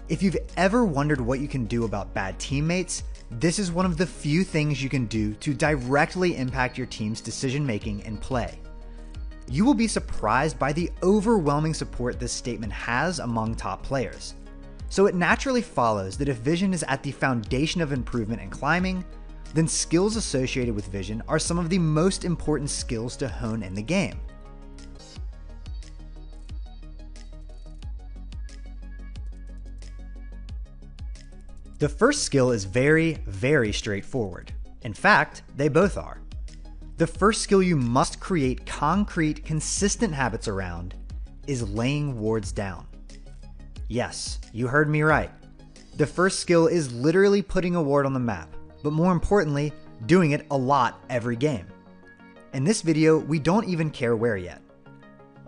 If you've ever wondered what you can do about bad teammates, this is one of the few things you can do to directly impact your team's decision making and play. You will be surprised by the overwhelming support this statement has among top players. So it naturally follows that if vision is at the foundation of improvement in climbing, then skills associated with vision are some of the most important skills to hone in the game. The first skill is very, very straightforward. In fact, they both are. The first skill you must create concrete, consistent habits around is laying wards down. Yes, you heard me right. The first skill is literally putting a ward on the map, but more importantly, doing it a lot every game. In this video, we don't even care where yet.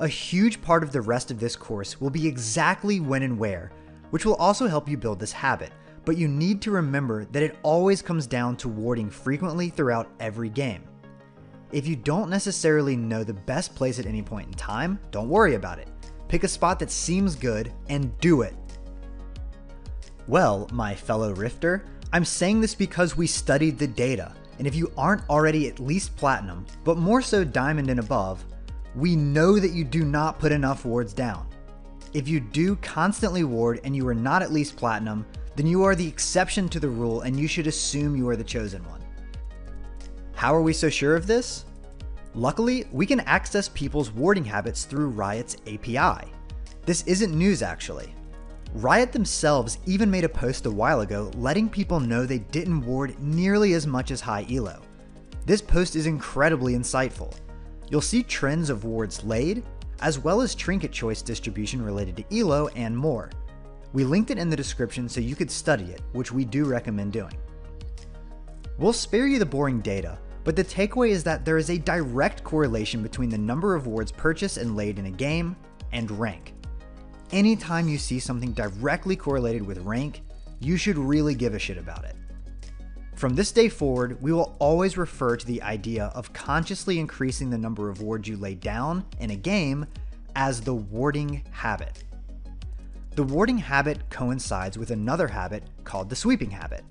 A huge part of the rest of this course will be exactly when and where, which will also help you build this habit, but you need to remember that it always comes down to warding frequently throughout every game. If you don't necessarily know the best place at any point in time, don't worry about it. Pick a spot that seems good and do it. Well, my fellow Rifter, I'm saying this because we studied the data, and if you aren't already at least Platinum, but more so Diamond and above, we know that you do not put enough wards down. If you do constantly ward and you are not at least Platinum, then you are the exception to the rule and you should assume you are the chosen one. How are we so sure of this? Luckily, we can access people's warding habits through Riot's API. This isn't news actually. Riot themselves even made a post a while ago letting people know they didn't ward nearly as much as high elo. This post is incredibly insightful. You'll see trends of wards laid, as well as trinket choice distribution related to elo and more. We linked it in the description so you could study it, which we do recommend doing. We'll spare you the boring data, but the takeaway is that there is a direct correlation between the number of wards purchased and laid in a game and rank. Anytime you see something directly correlated with rank, you should really give a shit about it. From this day forward, we will always refer to the idea of consciously increasing the number of wards you lay down in a game as the warding habit. The warding habit coincides with another habit called the sweeping habit.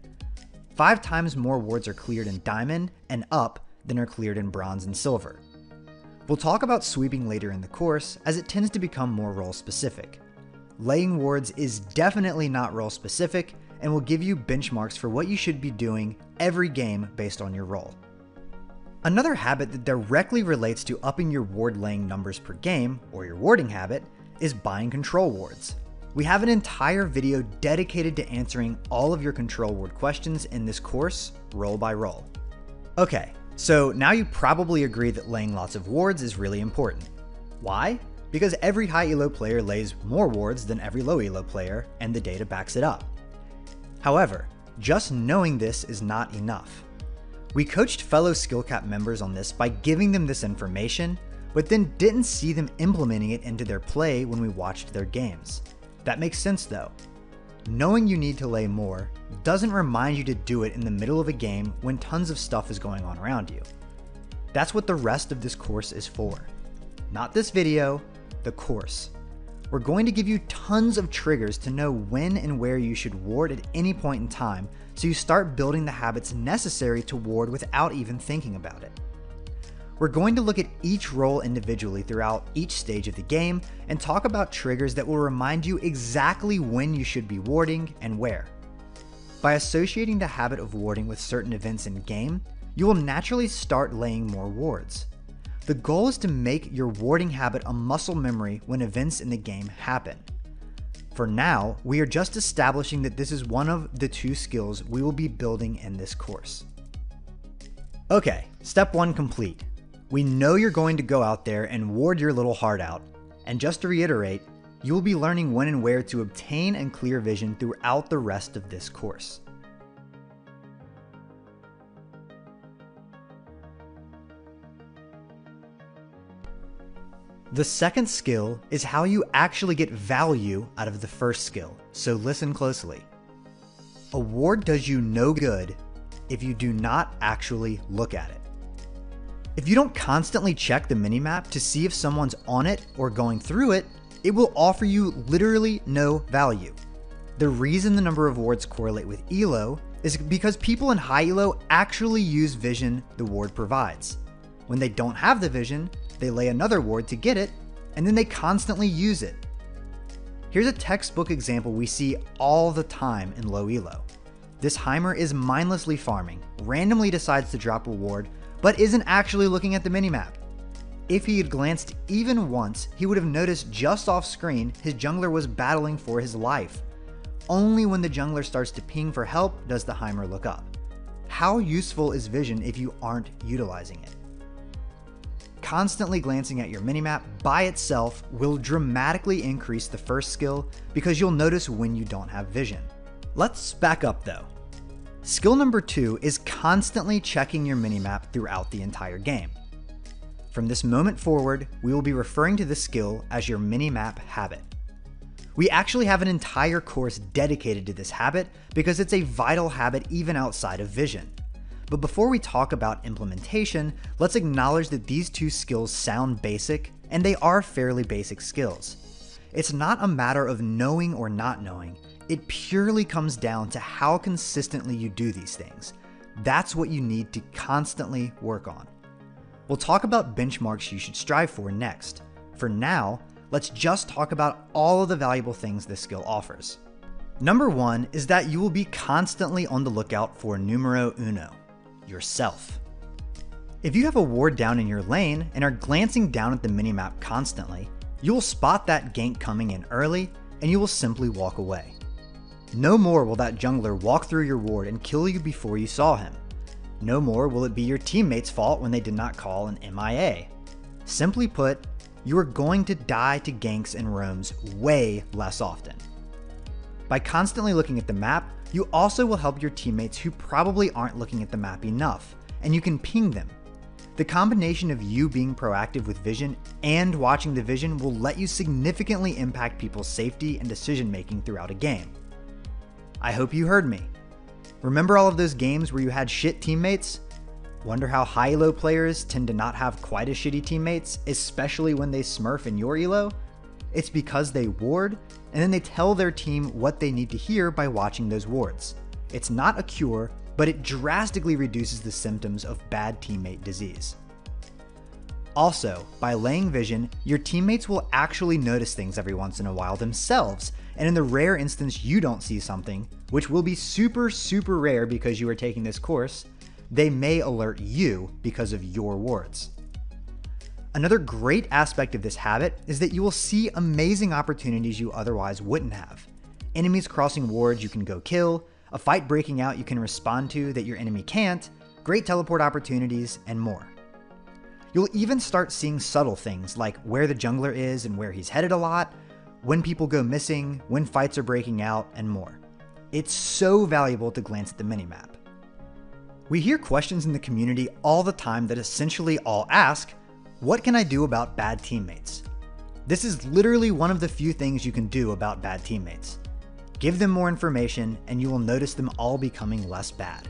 5 times more wards are cleared in Diamond and up than are cleared in Bronze and Silver. We'll talk about sweeping later in the course as it tends to become more role specific. Laying wards is definitely not role specific and will give you benchmarks for what you should be doing every game based on your role. Another habit that directly relates to upping your ward laying numbers per game, or your warding habit, is buying control wards. We have an entire video dedicated to answering all of your control ward questions in this course, role by role. Okay, so now you probably agree that laying lots of wards is really important. Why? Because every high elo player lays more wards than every low elo player, and the data backs it up. However, just knowing this is not enough. We coached fellow skill cap members on this by giving them this information, but then didn't see them implementing it into their play when we watched their games. That makes sense though. Knowing you need to lay more doesn't remind you to do it in the middle of a game when tons of stuff is going on around you. That's what the rest of this course is for. Not this video, the course. We're going to give you tons of triggers to know when and where you should ward at any point in time, so you start building the habits necessary to ward without even thinking about it. We're going to look at each role individually throughout each stage of the game and talk about triggers that will remind you exactly when you should be warding and where. By associating the habit of warding with certain events in game, you will naturally start laying more wards. The goal is to make your warding habit a muscle memory when events in the game happen. For now, we are just establishing that this is one of the 2 skills we will be building in this course. Okay, step 1 complete. We know you're going to go out there and ward your little heart out. And just to reiterate, you will be learning when and where to obtain and clear vision throughout the rest of this course. The second skill is how you actually get value out of the first skill, so listen closely. A ward does you no good if you do not actually look at it. If you don't constantly check the minimap to see if someone's on it or going through it, it will offer you literally no value. The reason the number of wards correlate with elo is because people in high elo actually use vision the ward provides. When they don't have the vision, they lay another ward to get it, and then they constantly use it. Here's a textbook example we see all the time in low elo. This Heimer is mindlessly farming, randomly decides to drop a ward, but isn't actually looking at the minimap. If he had glanced even once, he would have noticed just off screen his jungler was battling for his life. Only when the jungler starts to ping for help does the Heimer look up. How useful is vision if you aren't utilizing it? Constantly glancing at your minimap by itself will dramatically increase the first skill because you'll notice when you don't have vision. Let's back up though. Skill number 2 is constantly checking your minimap throughout the entire game. From this moment forward, we will be referring to this skill as your minimap habit. We actually have an entire course dedicated to this habit because it's a vital habit even outside of vision. But before we talk about implementation, let's acknowledge that these two skills sound basic, and they are fairly basic skills. It's not a matter of knowing or not knowing, it purely comes down to how consistently you do these things. That's what you need to constantly work on. We'll talk about benchmarks you should strive for next. For now, let's just talk about all of the valuable things this skill offers. Number 1 is that you will be constantly on the lookout for numero uno, yourself. If you have a ward down in your lane and are glancing down at the minimap constantly, you will spot that gank coming in early and you will simply walk away. No more will that jungler walk through your ward and kill you before you saw him. No more will it be your teammates' fault when they did not call an MIA. Simply put, you are going to die to ganks and roams way less often. By constantly looking at the map, you also will help your teammates who probably aren't looking at the map enough, and you can ping them. The combination of you being proactive with vision and watching the vision will let you significantly impact people's safety and decision making throughout a game. I hope you heard me. Remember all of those games where you had shit teammates? Wonder how high elo players tend to not have quite as shitty teammates, especially when they smurf in your elo? It's because they ward, and then they tell their team what they need to hear by watching those wards. It's not a cure, but it drastically reduces the symptoms of bad teammate disease. Also, by laying vision, your teammates will actually notice things every once in a while themselves, and in the rare instance you don't see something, which will be super rare because you are taking this course, they may alert you because of your wards. Another great aspect of this habit is that you will see amazing opportunities you otherwise wouldn't have. Enemies crossing wards you can go kill, a fight breaking out you can respond to that your enemy can't, great teleport opportunities, and more. You'll even start seeing subtle things like where the jungler is and where he's headed a lot, when people go missing, when fights are breaking out, and more. It's so valuable to glance at the minimap. We hear questions in the community all the time that essentially all ask, what can I do about bad teammates? This is literally one of the few things you can do about bad teammates. Give them more information and you will notice them all becoming less bad.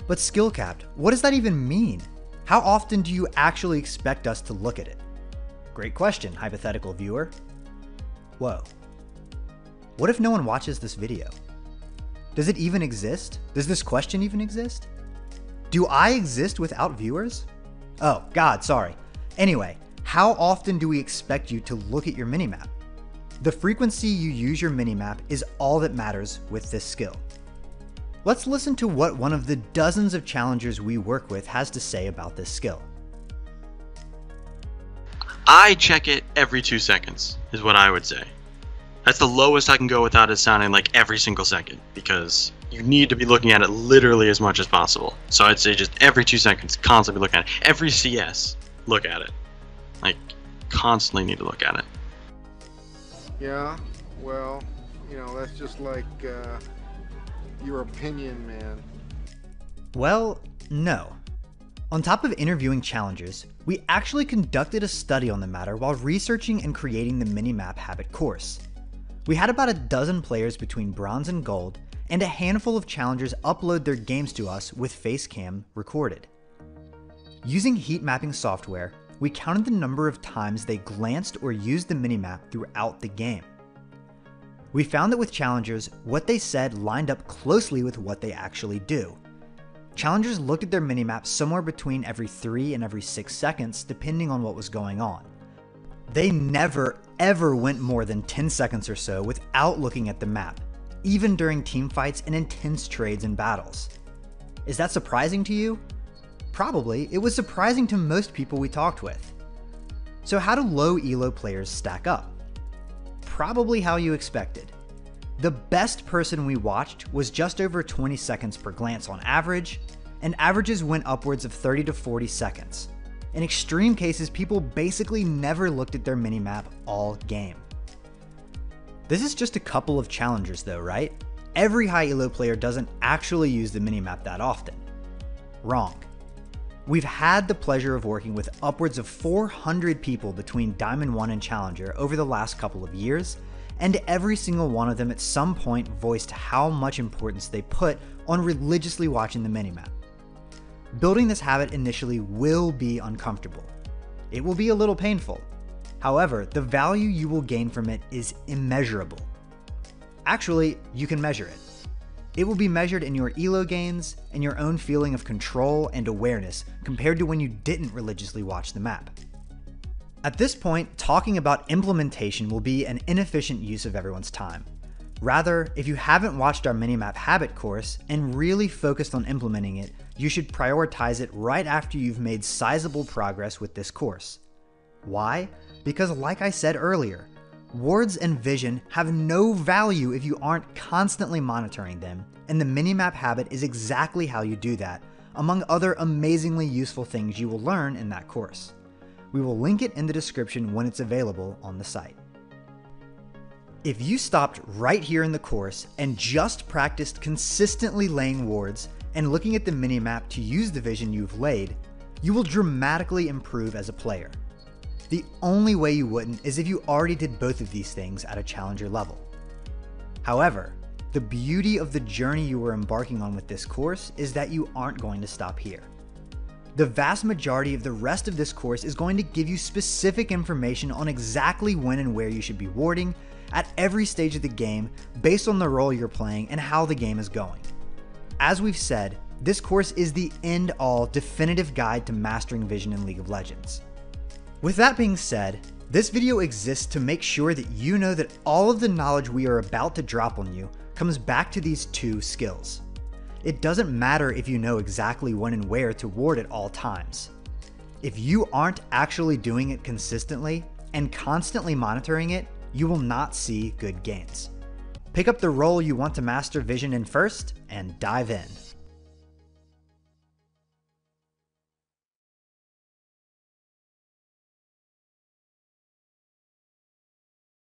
But skill capped, what does that even mean? How often do you actually expect us to look at it? Great question, hypothetical viewer. Whoa. What if no one watches this video? Does it even exist? Does this question even exist? Do I exist without viewers? Oh, God, sorry. Anyway, how often do we expect you to look at your minimap? The frequency you use your minimap is all that matters with this skill. Let's listen to what one of the dozens of challengers we work with has to say about this skill. I check it every 2 seconds, is what I would say. That's the lowest I can go without it sounding like every single second, because you need to be looking at it literally as much as possible. So I'd say just every 2 seconds, constantly look at it. Every CS, look at it. Like, constantly need to look at it. Yeah, well, that's just like your opinion, man. Well, no. On top of interviewing challengers, we actually conducted a study on the matter while researching and creating the minimap habit course. We had about a dozen players between bronze and gold, and a handful of challengers upload their games to us with facecam recorded. Using heat mapping software, we counted the number of times they glanced or used the minimap throughout the game. We found that with challengers, what they said lined up closely with what they actually do. Challengers looked at their minimap somewhere between every 3 and every 6 seconds, depending on what was going on. They never ever went more than 10 seconds or so without looking at the map, even during teamfights and intense trades and battles. Is that surprising to you? Probably. It was surprising to most people we talked with. So how do low elo players stack up? Probably how you expected. The best person we watched was just over 20 seconds per glance on average, and averages went upwards of 30 to 40 seconds. In extreme cases, people basically never looked at their minimap all game. This is just a couple of challengers though, right? Every high elo player doesn't actually use the minimap that often. Wrong. We've had the pleasure of working with upwards of 400 people between Diamond 1 and Challenger over the last couple of years, and every single one of them at some point voiced how much importance they put on religiously watching the minimap. Building this habit initially will be uncomfortable. It will be a little painful. However, the value you will gain from it is immeasurable. Actually, you can measure it. It will be measured in your elo gains and your own feeling of control and awareness compared to when you didn't religiously watch the map. At this point, talking about implementation will be an inefficient use of everyone's time. Rather, if you haven't watched our minimap habit course and really focused on implementing it, you should prioritize it right after you've made sizable progress with this course. Why? Because like I said earlier, wards and vision have no value if you aren't constantly monitoring them, and the minimap habit is exactly how you do that, among other amazingly useful things you will learn in that course. We will link it in the description when it's available on the site. If you stopped right here in the course and just practiced consistently laying wards and looking at the minimap to use the vision you've laid, you will dramatically improve as a player. The only way you wouldn't is if you already did both of these things at a challenger level. However, the beauty of the journey you are embarking on with this course is that you aren't going to stop here. The vast majority of the rest of this course is going to give you specific information on exactly when and where you should be warding at every stage of the game based on the role you're playing and how the game is going. As we've said, this course is the end-all definitive guide to mastering vision in League of Legends. With that being said, this video exists to make sure that you know that all of the knowledge we are about to drop on you comes back to these two skills. It doesn't matter if you know exactly when and where to ward at all times. If you aren't actually doing it consistently and constantly monitoring it, you will not see good gains. Pick up the role you want to master vision in first and dive in.